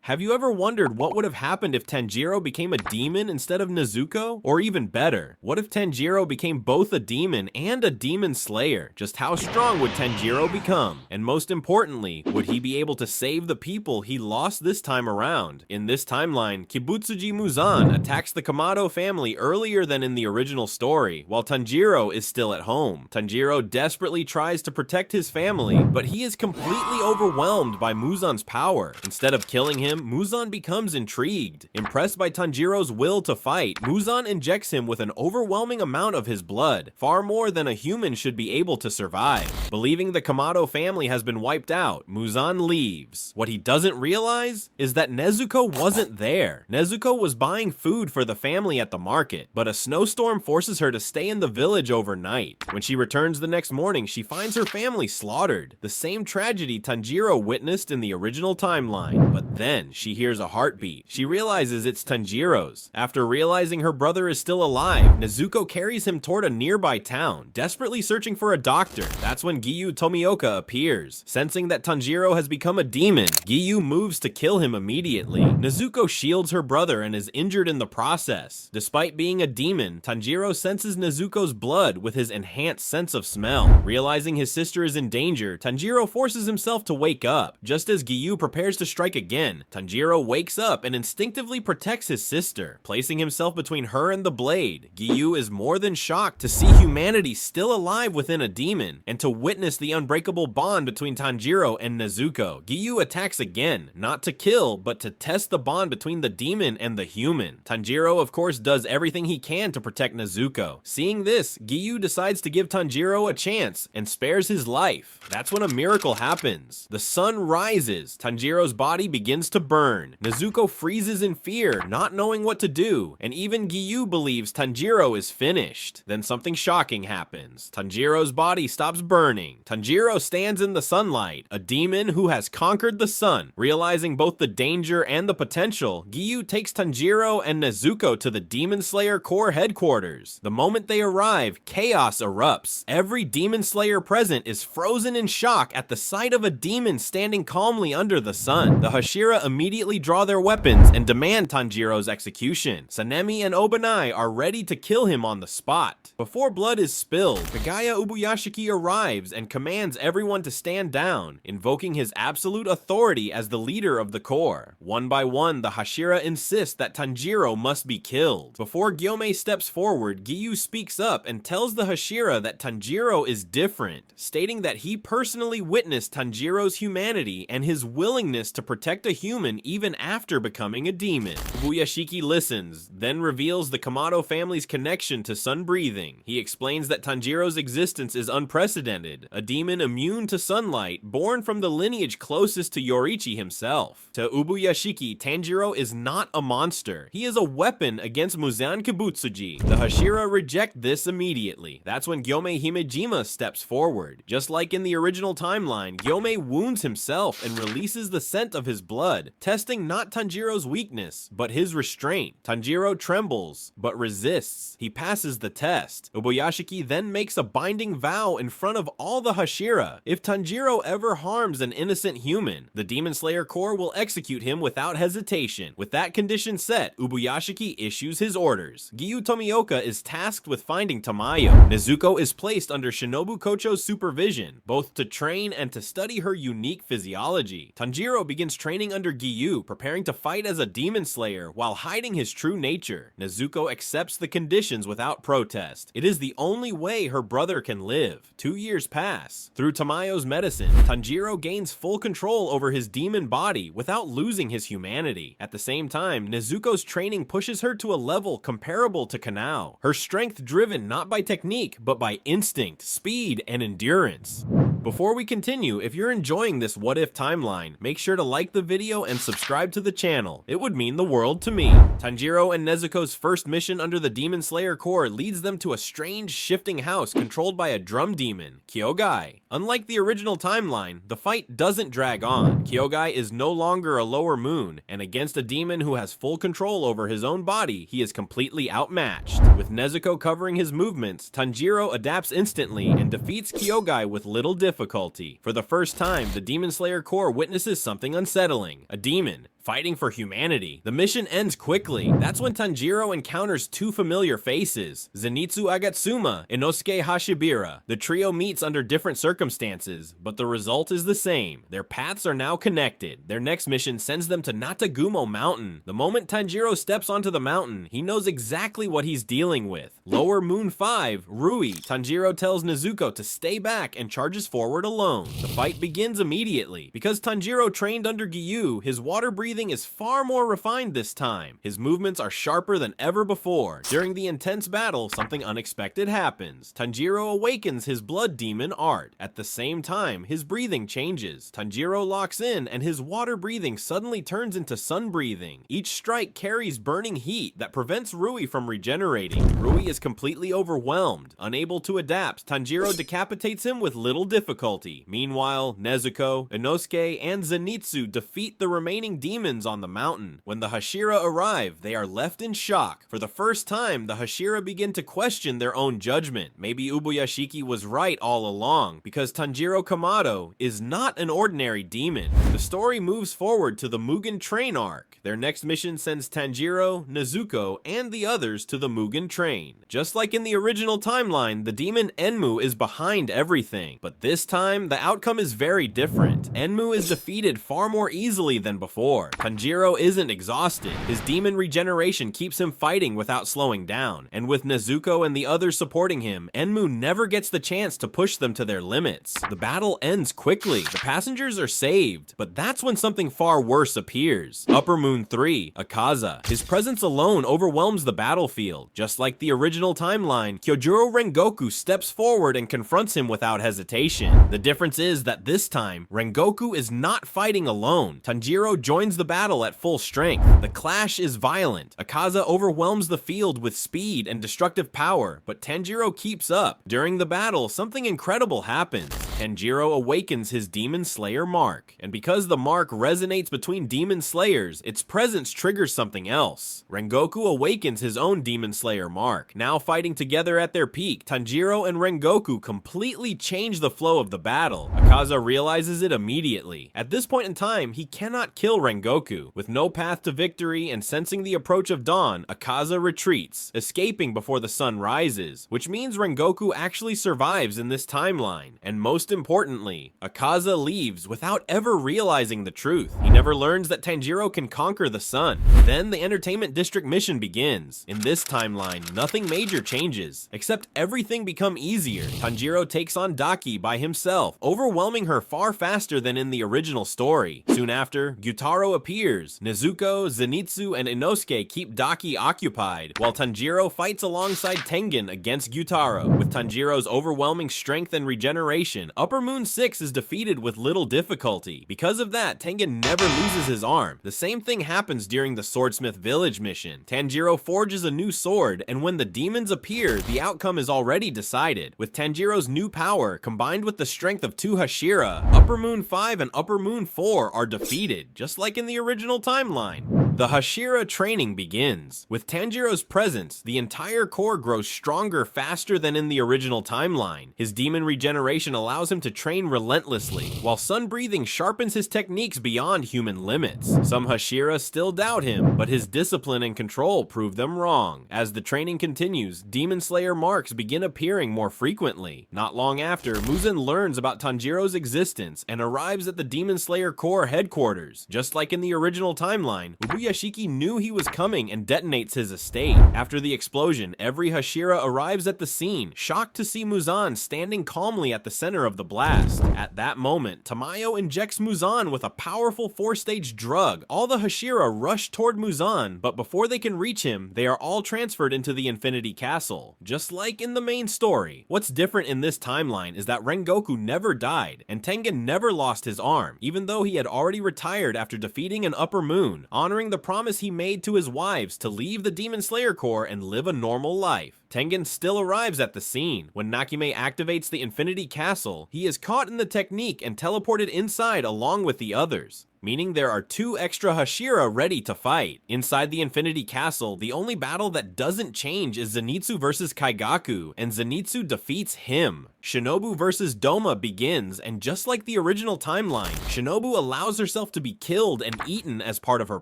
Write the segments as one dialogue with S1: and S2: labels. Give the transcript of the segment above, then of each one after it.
S1: Have you ever wondered what would have happened if Tanjiro became a demon instead of Nezuko? Or even better, what if Tanjiro became both a demon and a demon slayer? Just how strong would Tanjiro become? And most importantly, would he be able to save the people he lost this time around? In this timeline, Kibutsuji Muzan attacks the Kamado family earlier than in the original story, while Tanjiro is still at home. Tanjiro desperately tries to protect his family, but he is completely overwhelmed by Muzan's power. Instead of killing him, Muzan becomes intrigued. Impressed by Tanjiro's will to fight, Muzan injects him with an overwhelming amount of his blood, far more than a human should be able to survive. Believing the Kamado family has been wiped out, Muzan leaves. What he doesn't realize is that Nezuko wasn't there. Nezuko was buying food for the family at the market, but a snowstorm forces her to stay in the village overnight. When she returns the next morning, she finds her family slaughtered, the same tragedy Tanjiro witnessed in the original timeline. But then she hears a heartbeat. She realizes it's Tanjiro's. After realizing her brother is still alive, Nezuko carries him toward a nearby town, desperately searching for a doctor. That's when Giyu Tomioka appears. Sensing that Tanjiro has become a demon, Giyu moves to kill him immediately. Nezuko shields her brother and is injured in the process. Despite being a demon, Tanjiro senses Nezuko's blood with his enhanced sense of smell. Realizing his sister is in danger, Tanjiro forces himself to wake up. Just as Giyu prepares to strike again, Tanjiro wakes up and instinctively protects his sister. Placing himself between her and the blade, Giyu is more than shocked to see humanity still alive within a demon, and to witness the unbreakable bond between Tanjiro and Nezuko. Giyu attacks again, not to kill, but to test the bond between the demon and the human. Tanjiro, of course, does everything he can to protect Nezuko. Seeing this, Giyu decides to give Tanjiro a chance and spares his life. That's when a miracle happens. The sun rises, Tanjiro's body begins to burn. Nezuko freezes in fear, not knowing what to do, and even Giyu believes Tanjiro is finished. Then something shocking happens. Tanjiro's body stops burning. Tanjiro stands in the sunlight, a demon who has conquered the sun. Realizing both the danger and the potential, Giyu takes Tanjiro and Nezuko to the Demon Slayer Corps headquarters. The moment they arrive, chaos erupts. Every Demon Slayer present is frozen in shock at the sight of a demon standing calmly under the sun. The Hashira immediately draw their weapons and demand Tanjiro's execution. Sanemi and Obanai are ready to kill him on the spot. Before blood is spilled, Kagaya Ubuyashiki arrives and commands everyone to stand down, invoking his absolute authority as the leader of the Corps. One by one, the Hashira insist that Tanjiro must be killed. Before Gyome steps forward, Giyu speaks up and tells the Hashira that Tanjiro is different, stating that he personally witnessed Tanjiro's humanity and his willingness to protect a human even after becoming a demon. Ubuyashiki listens, then reveals the Kamado family's connection to sun breathing. He explains that Tanjiro's existence is unprecedented, a demon immune to sunlight, born from the lineage closest to Yoriichi himself. To Ubuyashiki, Tanjiro is not a monster. He is a weapon against Muzan Kibutsuji. The Hashira reject this immediately. That's when Gyome Himejima steps forward. Just like in the original timeline, Gyome wounds himself and releases the scent of his blood, testing not Tanjiro's weakness, but his restraint. Tanjiro trembles, but resists. He passes the test. Ubuyashiki then makes a binding vow in front of all the Hashira. If Tanjiro ever harms an innocent human, the Demon Slayer Corps will execute him without hesitation. With that condition set, Ubuyashiki issues his orders. Giyu Tomioka is tasked with finding Tamayo. Nezuko is placed under Shinobu Kocho's supervision, both to train and to study her unique physiology. Tanjiro begins training under Giyu, preparing to fight as a demon slayer while hiding his true nature. Nezuko accepts the conditions without protest. It is the only way her brother can live. 2 years pass. Through Tamayo's medicine, Tanjiro gains full control over his demon body without losing his humanity. At the same time, Nezuko's training pushes her to a level comparable to Kanao. Her strength driven not by technique, but by instinct, speed, and endurance. Before we continue, if you're enjoying this What If timeline, make sure to like the video and subscribe to the channel. It would mean the world to me. Tanjiro and Nezuko's first mission under the Demon Slayer Corps leads them to a strange shifting house controlled by a drum demon, Kyogai. Unlike the original timeline, the fight doesn't drag on. Kyogai is no longer a lower moon, and against a demon who has full control over his own body, he is completely outmatched. With Nezuko covering his movements, Tanjiro adapts instantly and defeats Kyogai with little difficulty. For the first time, the Demon Slayer Corps witnesses something unsettling. A demon, fighting for humanity. The mission ends quickly. That's when Tanjiro encounters two familiar faces, Zenitsu Agatsuma, Inosuke Hashibira. The trio meets under different circumstances, but the result is the same. Their paths are now connected. Their next mission sends them to Natagumo Mountain. The moment Tanjiro steps onto the mountain, he knows exactly what he's dealing with. Lower Moon 5, Rui. Tanjiro tells Nezuko to stay back and charges forward alone. The fight begins immediately. Because Tanjiro trained under Giyu, his water breathing is far more refined this time. His movements are sharper than ever before. During the intense battle, something unexpected happens. Tanjiro awakens his blood demon art. At the same time, his breathing changes. Tanjiro locks in and his water breathing suddenly turns into sun breathing. Each strike carries burning heat that prevents Rui from regenerating. Rui is completely overwhelmed. Unable to adapt, Tanjiro decapitates him with little difficulty. Meanwhile, Nezuko, Inosuke, and Zenitsu defeat the remaining demons on the mountain. When the Hashira arrive, they are left in shock. For the first time, the Hashira begin to question their own judgment. Maybe Ubuyashiki was right all along, because Tanjiro Kamado is not an ordinary demon. The story moves forward to the Mugen Train arc. Their next mission sends Tanjiro, Nezuko, and the others to the Mugen Train. Just like in the original timeline, the demon Enmu is behind everything, but this time, the outcome is very different. Enmu is defeated far more easily than before. Tanjiro isn't exhausted. His demon regeneration keeps him fighting without slowing down, and with Nezuko and the others supporting him, Enmu never gets the chance to push them to their limits. The battle ends quickly. The passengers are saved, but that's when something far worse appears. Upper Moon 3, Akaza. His presence alone overwhelms the battlefield. Just like the original timeline, Kyojuro Rengoku steps forward and confronts him without hesitation. The difference is that this time, Rengoku is not fighting alone. Tanjiro joins the battle at full strength. The clash is violent. Akaza overwhelms the field with speed and destructive power, but Tanjiro keeps up. During the battle, something incredible happens. Tanjiro awakens his Demon Slayer mark, and because the mark resonates between Demon Slayers, its presence triggers something else. Rengoku awakens his own Demon Slayer mark. Now fighting together at their peak, Tanjiro and Rengoku completely change the flow of the battle. Akaza realizes it immediately. At this point in time, he cannot kill Rengoku. With no path to victory and sensing the approach of dawn, Akaza retreats, escaping before the sun rises, which means Rengoku actually survives in this timeline. And most importantly, Akaza leaves without ever realizing the truth. He never learns that Tanjiro can conquer the sun. Then the Entertainment District mission begins. In this timeline, nothing major changes, except everything become easier. Tanjiro takes on Daki by himself, overwhelming her far faster than in the original story. Soon after, Gyutaro appears. Nezuko, Zenitsu, and Inosuke keep Daki occupied, while Tanjiro fights alongside Tengen against Gyutaro. With Tanjiro's overwhelming strength and regeneration, Upper Moon 6 is defeated with little difficulty. Because of that, Tengen never loses his arm. The same thing happens during the Swordsmith Village mission. Tanjiro forges a new sword, and when the demons appear, the outcome is already decided. With Tanjiro's new power, combined with the strength of two Hashira, Upper Moon 5 and Upper Moon 4 are defeated, just like in the original timeline. The Hashira training begins. With Tanjiro's presence, the entire core grows stronger faster than in the original timeline. His demon regeneration allows him to train relentlessly, while sun breathing sharpens his techniques beyond human limits. Some Hashira still doubt him, but his discipline and control prove them wrong. As the training continues, Demon Slayer marks begin appearing more frequently. Not long after, Muzan learns about Tanjiro's existence and arrives at the Demon Slayer Corps headquarters. Just like in the original timeline, Ubuyashiki knew he was coming and detonates his estate. After the explosion, every Hashira arrives at the scene, shocked to see Muzan standing calmly at the center of the blast. At that moment, Tamayo injects Muzan with a powerful 4-stage drug. All the Hashira rush toward Muzan, but before they can reach him, they are all transferred into the Infinity Castle. Just like in the main story. What's different in this timeline is that Rengoku never died, and Tengen never lost his arm, even though he had already retired after defeating an Upper Moon, honoring the promise he made to his wives to leave the Demon Slayer Corps and live a normal life. Tengen still arrives at the scene. When Nakime activates the Infinity Castle, he is caught in the technique and teleported inside along with the others, meaning there are 2 extra Hashira ready to fight. Inside the Infinity Castle, the only battle that doesn't change is Zenitsu versus Kaigaku, and Zenitsu defeats him. Shinobu versus Doma begins, and just like the original timeline, Shinobu allows herself to be killed and eaten as part of her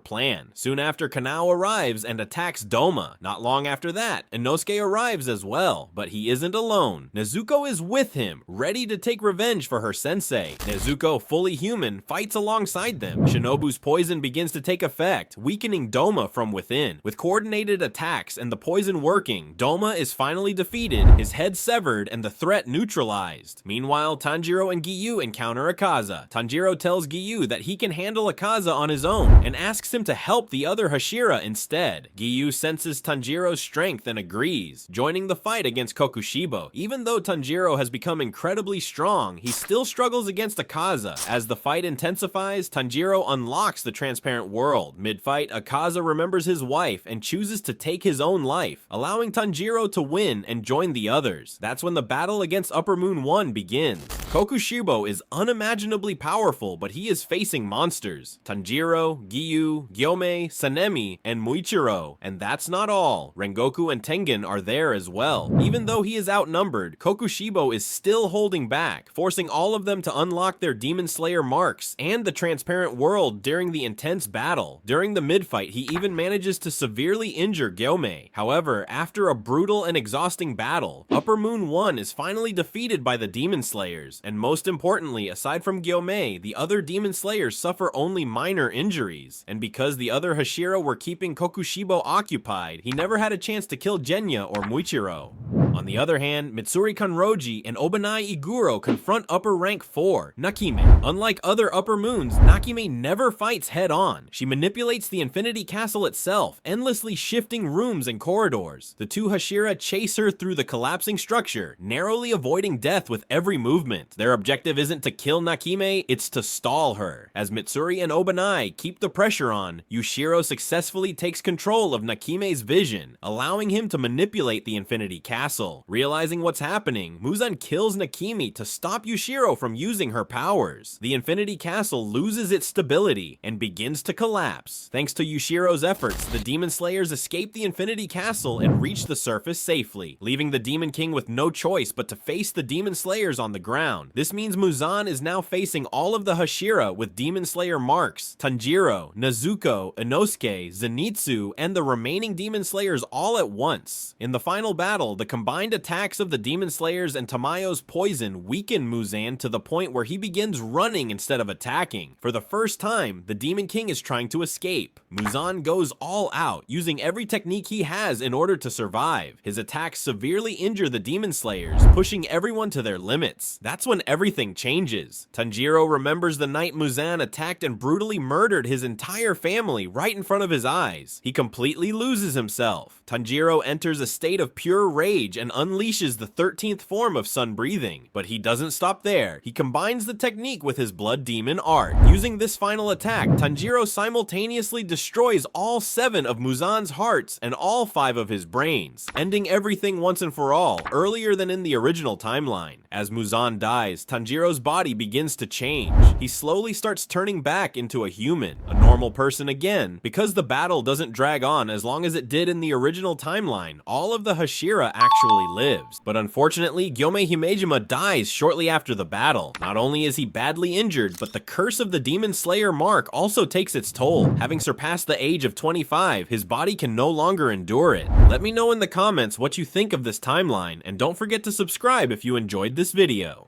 S1: plan. Soon after, Kanao arrives and attacks Doma. Not long after that, Inosuke arrives as well, but he isn't alone. Nezuko is with him, ready to take revenge for her sensei. Nezuko, fully human, fights alongside them. Shinobu's poison begins to take effect, weakening Doma from within. With coordinated attacks and the poison working, Doma is finally defeated, his head severed, and the threat neutralized. Meanwhile, Tanjiro and Giyu encounter Akaza. Tanjiro tells Giyu that he can handle Akaza on his own, and asks him to help the other Hashira instead. Giyu senses Tanjiro's strength and agrees, joining the fight against Kokushibo. Even though Tanjiro has become incredibly strong, he still struggles against Akaza. As the fight intensifies, Tanjiro unlocks the transparent world. Mid-fight, Akaza remembers his wife and chooses to take his own life, allowing Tanjiro to win and join the others. That's when the battle against Upper Moon 1 begins. Kokushibo is unimaginably powerful, but he is facing monsters. Tanjiro, Giyu, Gyomei, Sanemi, and Muichiro. And that's not all. Rengoku and Tengen are there as well. Even though he is outnumbered, Kokushibo is still holding back, forcing all of them to unlock their Demon Slayer marks and the transparent world during the intense battle. During the mid-fight, he even manages to severely injure Gyomei. However, after a brutal and exhausting battle, Upper Moon 1 is finally defeated by the Demon Slayers. And most importantly, aside from Gyomei, the other Demon Slayers suffer only minor injuries. And because the other Hashira were keeping Kokushibo occupied, he never had a chance to kill Genya or Muichiro. On the other hand, Mitsuri Kanroji and Obanai Iguro confront Upper Rank 4, Nakime. Unlike other Upper Moons, Nakime never fights head-on. She manipulates the Infinity Castle itself, endlessly shifting rooms and corridors. The 2 Hashira chase her through the collapsing structure, narrowly avoiding death with every movement. Their objective isn't to kill Nakime, it's to stall her. As Mitsuri and Obanai keep the pressure on, Yushiro successfully takes control of Nakime's vision, allowing him to manipulate the Infinity Castle. Realizing what's happening, Muzan kills Nakime to stop Yushiro from using her powers. The Infinity Castle loses its stability and begins to collapse. Thanks to Yushiro's efforts, the Demon Slayers escape the Infinity Castle and reach the surface safely, leaving the Demon King with no choice but to face the Demon Slayers on the ground. This means Muzan is now facing all of the Hashira with Demon Slayer marks, Tanjiro, Nezuko, Inosuke, Zenitsu, and the remaining Demon Slayers all at once. In the final battle, the combined attacks of the Demon Slayers and Tamayo's poison weaken Muzan to the point where he begins running instead of attacking. For the first time, the Demon King is trying to escape. Muzan goes all out, using every technique he has in order to survive. His attacks severely injure the Demon Slayers, pushing everyone to their limits. That's when everything changes. Tanjiro remembers the night Muzan attacked and brutally murdered his entire family right in front of his eyes. He completely loses himself. Tanjiro enters a state of pure rage and unleashes the 13th form of sun breathing. But he doesn't stop there. He combines the technique with his blood demon art. Using this final attack, Tanjiro simultaneously destroys all 7 of Muzan's hearts and all 5 of his brains, ending everything once and for all, earlier than in the original timeline. As Muzan dies, Tanjiro's body begins to change. He slowly starts turning back into a human, a normal person again. Because the battle doesn't drag on as long as it did in the original timeline, all of the Hashira actually lives. But unfortunately, Gyomei Himejima dies shortly after the battle. Not only is he badly injured, but the curse of the Demon Slayer mark also takes its toll. Having surpassed the age of 25, his body can no longer endure it. Let me know in the comments what you think of this timeline, and don't forget to subscribe if you enjoyed this video.